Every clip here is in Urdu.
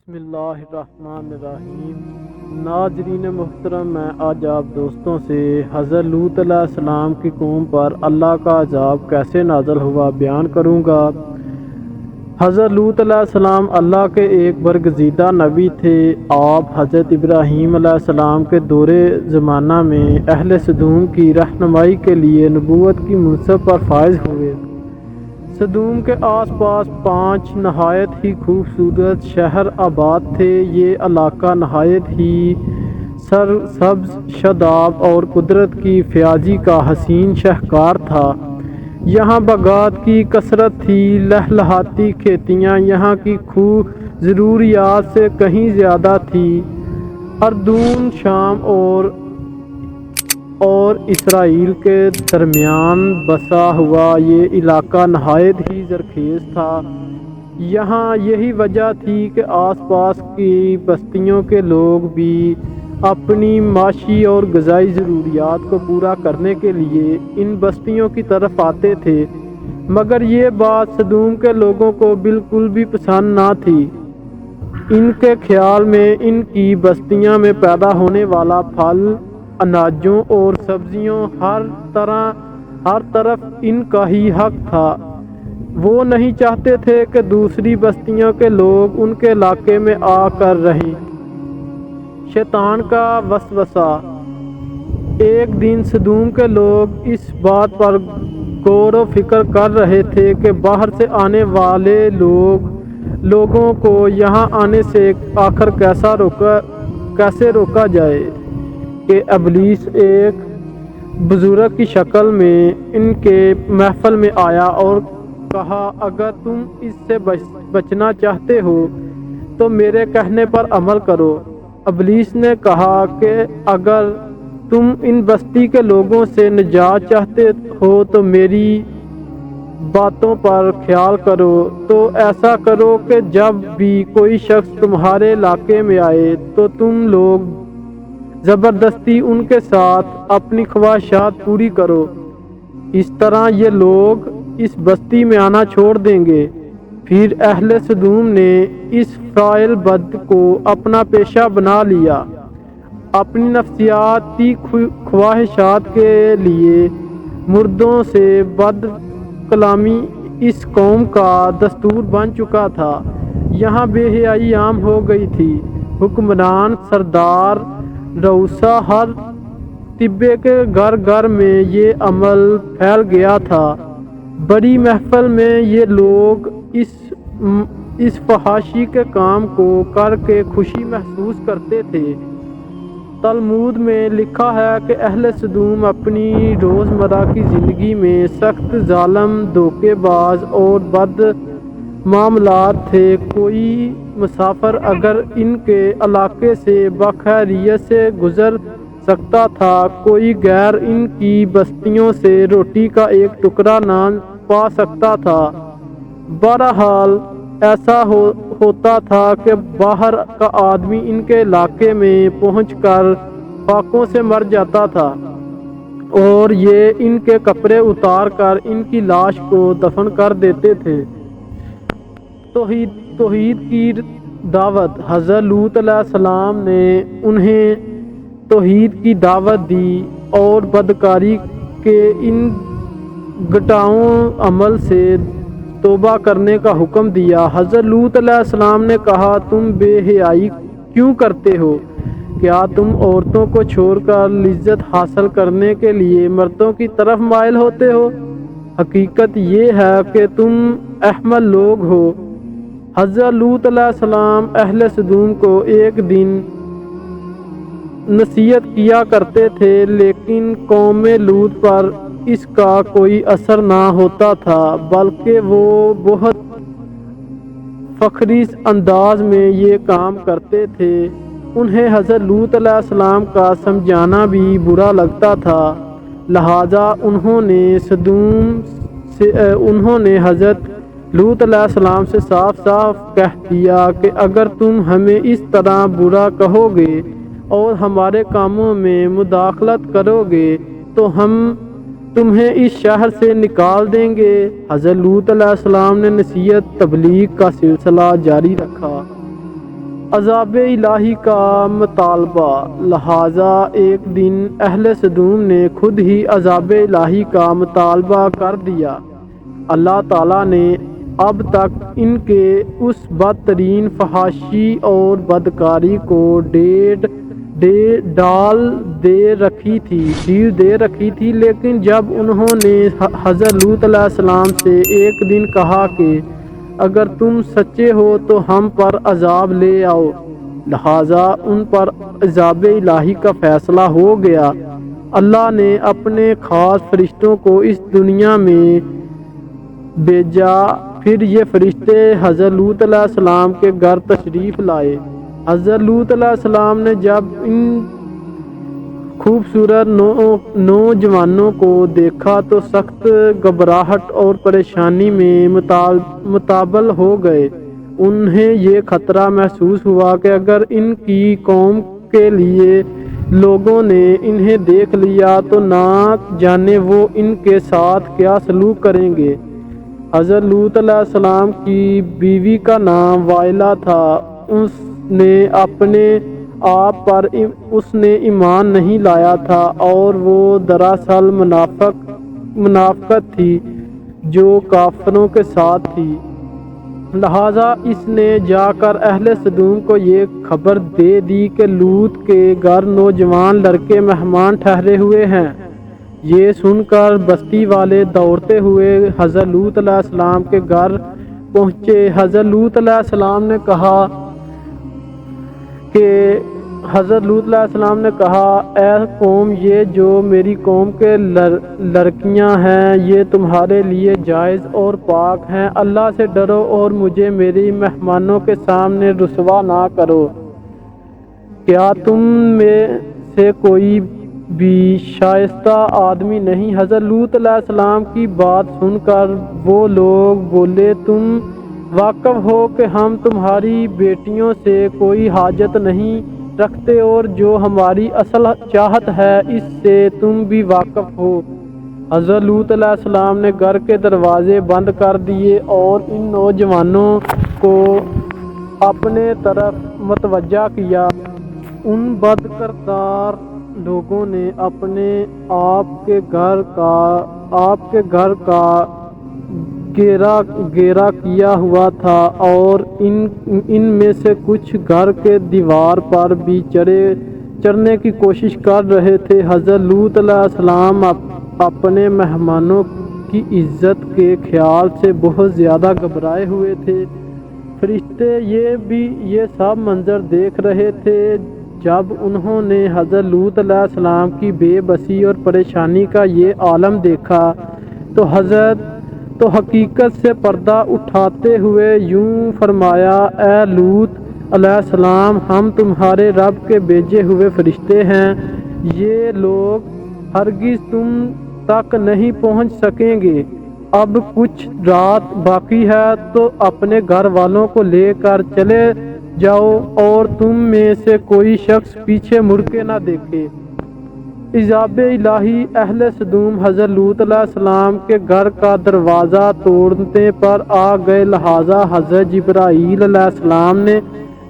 بسم اللہ الرحمن الرحیم۔ ناظرین محترم، میں آج آپ دوستوں سے حضرت لوط علیہ السلام کی قوم پر اللہ کا عذاب کیسے نازل ہوا بیان کروں گا۔ حضرت لوط علیہ السلام اللہ کے ایک برگزیدہ نبی تھے۔ آپ حضرت ابراہیم علیہ السلام کے دور زمانہ میں اہل سدوم کی رہنمائی کے لیے نبوت کی منصب پر فائز ہوئے۔ سدوم کے آس پاس 5 نہایت ہی خوبصورت شہر آباد تھے۔ یہ علاقہ نہایت ہی سرسبز، شاداب اور قدرت کی فیاضی کا حسین شاہکار تھا۔ یہاں باغات کی کثرت تھی، لہلہاتی کھیتیاں یہاں کی ضروریات سے کہیں زیادہ تھی۔ اردن، شام اور اسرائیل کے درمیان بسا ہوا یہ علاقہ نہایت ہی زرخیز تھا۔ یہاں یہی وجہ تھی کہ آس پاس کی بستیوں کے لوگ بھی اپنی معاشی اور غذائی ضروریات کو پورا کرنے کے لیے ان بستیوں کی طرف آتے تھے، مگر یہ بات سدوم کے لوگوں کو بالکل بھی پسند نہ تھی۔ ان کے خیال میں ان کی بستیوں میں پیدا ہونے والا پھل، اناجوں اور سبزیوں ہر طرف ان کا ہی حق تھا۔ وہ نہیں چاہتے تھے کہ دوسری بستیوں کے لوگ ان کے علاقے میں آ کر رہیں۔ شیطان کا وسوسہ۔ ایک دن سدوم کے لوگ اس بات پر غور و فکر کر رہے تھے کہ باہر سے آنے والے لوگوں کو یہاں آنے سے آخر کیسے روکا جائے کہ ابلیس ایک بزرگ کی شکل میں ان کے محفل میں آیا اور کہا، اگر تم اس سے بچنا چاہتے ہو تو میرے کہنے پر عمل کرو۔ ابلیس نے کہا کہ اگر تم ان بستی کے لوگوں سے نجات چاہتے ہو تو میری باتوں پر خیال کرو۔ تو ایسا کرو کہ جب بھی کوئی شخص تمہارے علاقے میں آئے تو تم لوگ زبردستی ان کے ساتھ اپنی خواہشات پوری کرو۔ اس طرح یہ لوگ اس بستی میں آنا چھوڑ دیں گے۔ پھر اہل سدوم نے اس فعل بد کو اپنا پیشہ بنا لیا۔ اپنی نفسیاتی خواہشات کے لیے مردوں سے بد کلامی اس قوم کا دستور بن چکا تھا۔ یہاں بے حیائی عام ہو گئی تھی۔ حکمران، سردار، رؤسا، ہر طبقے کے گھر میں یہ عمل پھیل گیا تھا۔ بڑی محفل میں یہ لوگ اس فحاشی کے کام کو کر کے خوشی محسوس کرتے تھے۔ تلمود میں لکھا ہے کہ اہل سدوم اپنی روزمرہ کی زندگی میں سخت ظالم، دھوکے باز اور بد معاملات تھے۔ کوئی مسافر اگر ان کے علاقے سے بخیریت سے گزر سکتا تھا، کوئی غیر ان کی بستیوں سے روٹی کا ایک ٹکڑا نہ پا سکتا تھا۔ بہرحال ایسا ہوتا تھا کہ باہر کا آدمی ان کے علاقے میں پہنچ کر فاقوں سے مر جاتا تھا اور یہ ان کے کپڑے اتار کر ان کی لاش کو دفن کر دیتے تھے۔ توحید کی دعوت۔ حضرت لوط علیہ السلام نے انہیں توحید کی دعوت دی اور بدکاری کے ان گھٹاؤں عمل سے توبہ کرنے کا حکم دیا۔ حضرت لوط علیہ السلام نے کہا، تم بے حیائی کیوں کرتے ہو؟ کیا تم عورتوں کو چھوڑ کر لذت حاصل کرنے کے لیے مردوں کی طرف مائل ہوتے ہو؟ حقیقت یہ ہے کہ تم احمق لوگ ہو۔ حضرت لوط علیہ السلام اہل سدوم کو ایک دن نصیحت کیا کرتے تھے، لیکن قوم لوط پر اس کا کوئی اثر نہ ہوتا تھا، بلکہ وہ بہت فخری انداز میں یہ کام کرتے تھے۔ انہیں حضرت لوط علیہ السلام کا سمجھانا بھی برا لگتا تھا، لہٰذا انہوں نے حضرت لوط علیہ السلام سے صاف صاف کہہ دیا کہ اگر تم ہمیں اس طرح برا کہو گے اور ہمارے کاموں میں مداخلت کرو گے تو ہم تمہیں اس شہر سے نکال دیں گے۔ حضرت لوط علیہ السلام نے نصیحت تبلیغ کا سلسلہ جاری رکھا۔ عذاب الہی کا مطالبہ۔ لہٰذا ایک دن اہل سدوم نے خود ہی عذاب الہی کا مطالبہ کر دیا۔ اللہ تعالیٰ نے اب تک ان کے اس بدترین فحاشی اور بدکاری کو ڈیٹ ڈال دے رکھی تھی، لیکن جب انہوں نے حضرت لوط علیہ السلام سے ایک دن کہا کہ اگر تم سچے ہو تو ہم پر عذاب لے آؤ، لہٰذا ان پر عذاب الہی کا فیصلہ ہو گیا۔ اللہ نے اپنے خاص فرشتوں کو اس دنیا میں بھیجا، پھر یہ فرشتے حضرت لوط علیہ السلام کے گھر تشریف لائے۔ حضرت لوط علیہ السلام نے جب ان خوبصورت نوجوانوں کو دیکھا تو سخت گھبراہٹ اور پریشانی میں متبدل ہو گئے۔ انہیں یہ خطرہ محسوس ہوا کہ اگر ان کی قوم کے لوگوں نے انہیں دیکھ لیا تو نہ جانے وہ ان کے ساتھ کیا سلوک کریں گے۔ حضرت لوط علیہ السلام کی بیوی کا نام وائلہ تھا۔ اس نے اپنے آپ پر ایمان نہیں لایا تھا اور وہ دراصل منافقت تھی جو کافروں کے ساتھ تھی۔ لہٰذا اس نے جا کر اہل سدوم کو یہ خبر دے دی کہ لوط کے گھر نوجوان لڑکے مہمان ٹھہرے ہوئے ہیں۔ یہ سن کر بستی والے دوڑتے ہوئے حضرت لوط علیہ السلام کے گھر پہنچے۔ حضرت لوط علیہ السلام نے کہا اے قوم، یہ جو میری قوم کے لڑکیاں ہیں یہ تمہارے لیے جائز اور پاک ہیں۔ اللہ سے ڈرو اور مجھے میری مہمانوں کے سامنے رسوا نہ کرو۔ کیا تم میں سے کوئی بھی شائستہ آدمی نہیں؟ حضرت لوط علیہ السلام کی بات سن کر وہ لوگ بولے تم واقف ہو کہ ہم تمہاری بیٹیوں سے کوئی حاجت نہیں رکھتے اور جو ہماری اصل چاہت ہے اس سے تم بھی واقف ہو۔ حضرت لوط علیہ السلام نے گھر کے دروازے بند کر دیے اور ان نوجوانوں کو اپنے طرف متوجہ کیا۔ ان بد کردار لوگوں نے اپنے آپ کے گھر کا گھیرا کیا ہوا تھا اور ان میں سے کچھ گھر کے دیوار پر بھی چڑھنے کی کوشش کر رہے تھے۔ حضرت لوط علیہ السلام اپنے مہمانوں کی عزت کے خیال سے بہت زیادہ گھبرائے ہوئے تھے۔ فرشتے یہ سب منظر دیکھ رہے تھے۔ جب انہوں نے حضرت لوط علیہ السلام کی بے بسی اور پریشانی کا یہ عالم دیکھا تو حقیقت سے پردہ اٹھاتے ہوئے یوں فرمایا اے لوط علیہ السلام، ہم تمہارے رب کے بھیجے ہوئے فرشتے ہیں۔ یہ لوگ ہرگز تم تک نہیں پہنچ سکیں گے۔ اب کچھ رات باقی ہے تو اپنے گھر والوں کو لے کر چلے جاؤ اور تم میں سے کوئی شخص پیچھے مڑ کے نہ دیکھے۔ عذاب الہی۔ اہل سدوم حضرت لوط علیہ السلام کے گھر کا دروازہ توڑنے پر آ گئے، لہٰذا حضرت جبرائیل علیہ السلام نے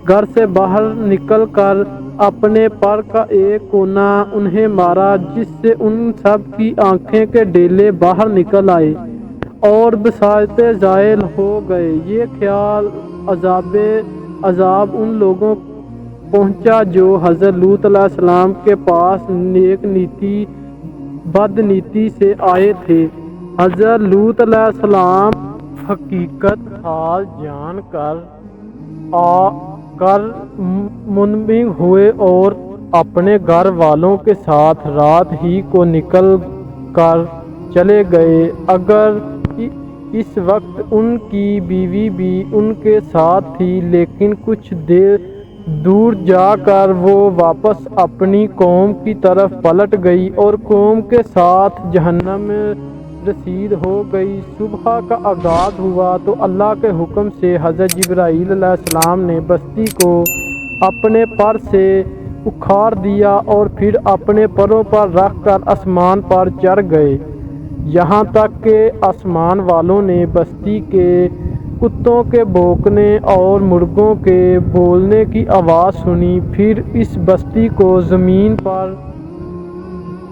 گھر سے باہر نکل کر اپنے پر کا ایک کونا انہیں مارا، جس سے ان سب کی آنکھیں کے ڈیلے باہر نکل آئے اور بصیرتیں زائل ہو گئے۔ یہ خیال عذاب ان لوگوں پہنچا جو حضرت لوط علیہ السلام کے پاس بد نیتی سے آئے تھے۔ حضرت لوط علیہ السلام حقیقت حال جان کر منبہر ہوئے اور اپنے گھر والوں کے ساتھ رات ہی کو نکل کر چلے گئے۔ اگر اس وقت ان کی بیوی بھی ان کے ساتھ تھی، لیکن کچھ دور جا کر وہ واپس اپنی قوم کی طرف پلٹ گئی اور قوم کے ساتھ جہنم میں رسید ہو گئی۔ صبح کا آغاز ہوا تو اللہ کے حکم سے حضرت جبرائیل علیہ السلام نے بستی کو اپنے پر سے اکھاڑ دیا اور پھر اپنے پروں پر رکھ کر آسمان پر چڑھ گئے، یہاں تک کہ آسمان والوں نے بستی کے کتوں کے بھونکنے اور مرغوں کے بولنے کی آواز سنی، پھر اس بستی کو زمین پر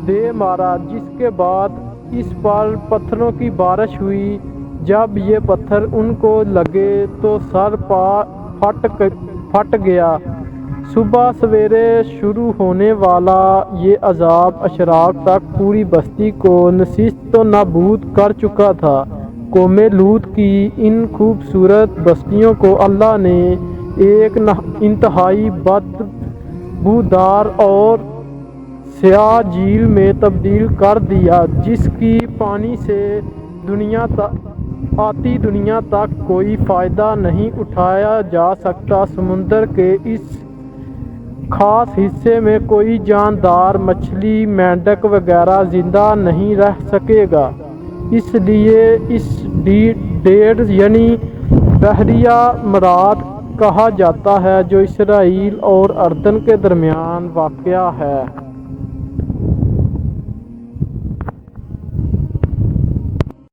دے مارا، جس کے بعد اس پر پتھروں کی بارش ہوئی۔ جب یہ پتھر ان کو لگے تو سر پھٹ گیا۔ صبح سویرے شروع ہونے والا یہ عذاب اشراق تک پوری بستی کو نیست و نابود کر چکا تھا۔ قوم لوط کی ان خوبصورت بستیوں کو اللہ نے ایک انتہائی بدبودار اور سیاہ جھیل میں تبدیل کر دیا، جس کی پانی سے آتی دنیا تک کوئی فائدہ نہیں اٹھایا جا سکتا۔ سمندر کے اس خاص حصے میں کوئی جاندار مچھلی، مینڈک وغیرہ زندہ نہیں رہ سکے گا۔ اس لیے اس ڈیڈ یعنی بحیرہ مراد کہا جاتا ہے، جو اسرائیل اور اردن کے درمیان واقع ہے۔